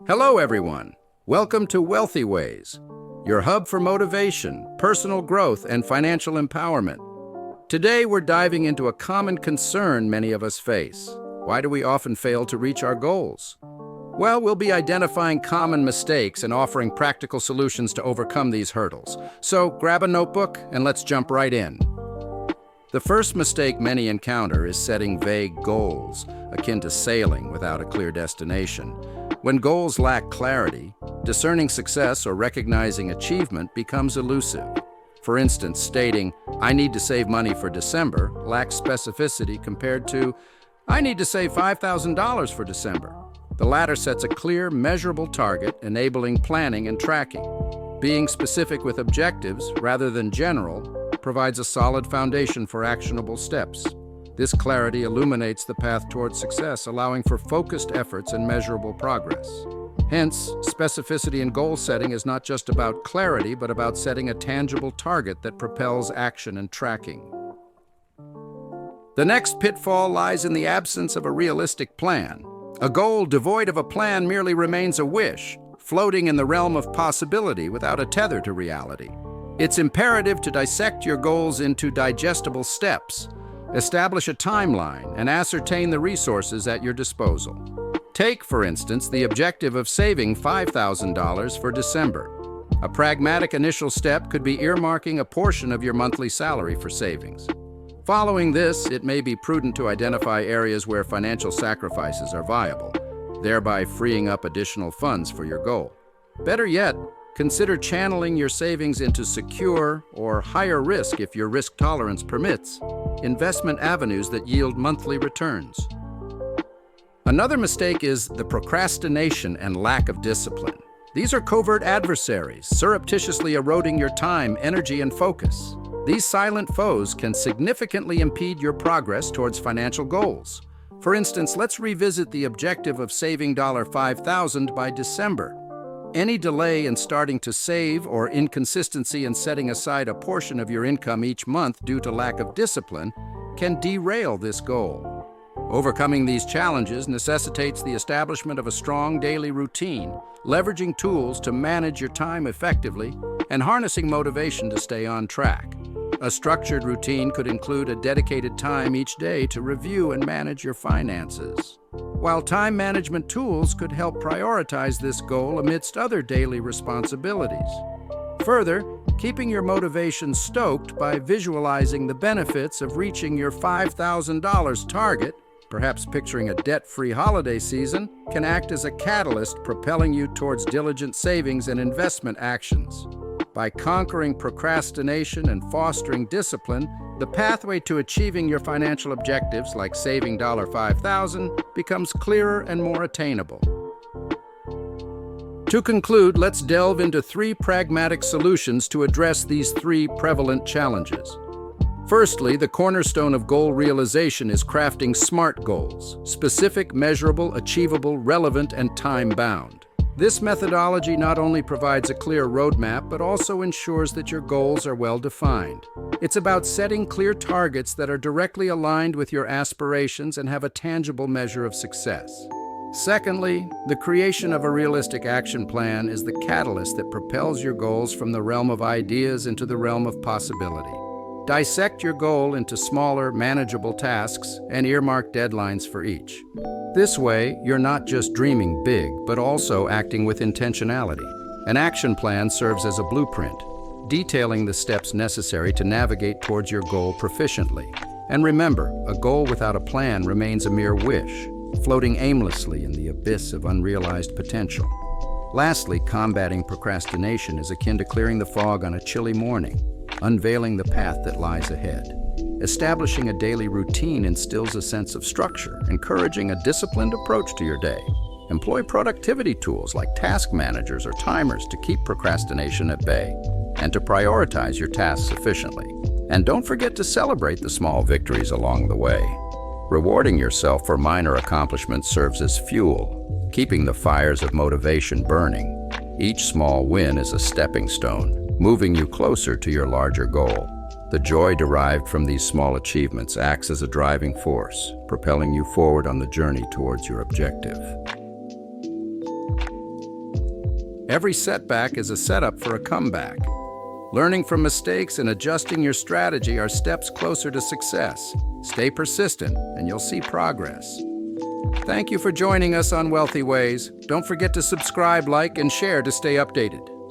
Hello, everyone. Welcome to Wealthy Ways, your hub for motivation, personal growth, and financial empowerment. Today, we're diving into a common concern many of us face. Why do we often fail to reach our goals? Well, we'll be identifying common mistakes and offering practical solutions to overcome these hurdles. So grab a notebook and let's jump right in. The first mistake many encounter is setting vague goals, akin to sailing without a clear destination. When goals lack clarity, discerning success or recognizing achievement becomes elusive. For instance, stating, "I need to save money for December," lacks specificity compared to, "I need to save $5,000 for December." The latter sets a clear, measurable target, enabling planning and tracking. Being specific with objectives, rather than general, provides a solid foundation for actionable steps. This clarity illuminates the path towards success, allowing for focused efforts and measurable progress. Hence, specificity in goal setting is not just about clarity, but about setting a tangible target that propels action and tracking. The next pitfall lies in the absence of a realistic plan. A goal devoid of a plan merely remains a wish, floating in the realm of possibility without a tether to reality. It's imperative to dissect your goals into digestible steps. Establish a timeline and ascertain the resources at your disposal. Take, for instance, the objective of saving $5,000 for December. A pragmatic initial step could be earmarking a portion of your monthly salary for savings. Following this, it may be prudent to identify areas where financial sacrifices are viable, thereby freeing up additional funds for your goal. Better yet, consider channeling your savings into secure, or higher risk if your risk tolerance permits, investment avenues that yield monthly returns. Another mistake is the procrastination and lack of discipline. These are covert adversaries, surreptitiously eroding your time, energy, and focus. These silent foes can significantly impede your progress towards financial goals. For instance, let's revisit the objective of saving $5,000 by December. Any delay in starting to save or inconsistency in setting aside a portion of your income each month due to lack of discipline can derail this goal. Overcoming these challenges necessitates the establishment of a strong daily routine, leveraging tools to manage your time effectively, and harnessing motivation to stay on track. A structured routine could include a dedicated time each day to review and manage your finances, while time management tools could help prioritize this goal amidst other daily responsibilities. Further, keeping your motivation stoked by visualizing the benefits of reaching your $5,000 target, perhaps picturing a debt-free holiday season, can act as a catalyst propelling you towards diligent savings and investment actions. By conquering procrastination and fostering discipline, the pathway to achieving your financial objectives, like saving $5,000, becomes clearer and more attainable. To conclude, let's delve into 3 pragmatic solutions to address these 3 prevalent challenges. Firstly, the cornerstone of goal realization is crafting SMART goals: specific, measurable, achievable, relevant, and time-bound. This methodology not only provides a clear roadmap, but also ensures that your goals are well defined. It's about setting clear targets that are directly aligned with your aspirations and have a tangible measure of success. Secondly, the creation of a realistic action plan is the catalyst that propels your goals from the realm of ideas into the realm of possibility. Dissect your goal into smaller, manageable tasks and earmark deadlines for each. This way, you're not just dreaming big, but also acting with intentionality. An action plan serves as a blueprint, detailing the steps necessary to navigate towards your goal proficiently. And remember, a goal without a plan remains a mere wish, floating aimlessly in the abyss of unrealized potential. Lastly, combating procrastination is akin to clearing the fog on a chilly morning, unveiling the path that lies ahead. Establishing a daily routine instills a sense of structure, encouraging a disciplined approach to your day. Employ productivity tools like task managers or timers to keep procrastination at bay and to prioritize your tasks efficiently. And don't forget to celebrate the small victories along the way. Rewarding yourself for minor accomplishments serves as fuel, keeping the fires of motivation burning. Each small win is a stepping stone, moving you closer to your larger goal. The joy derived from these small achievements acts as a driving force, propelling you forward on the journey towards your objective. Every setback is a setup for a comeback. Learning from mistakes and adjusting your strategy are steps closer to success. Stay persistent, and you'll see progress. Thank you for joining us on Wealthy Ways. Don't forget to subscribe, like, and share to stay updated.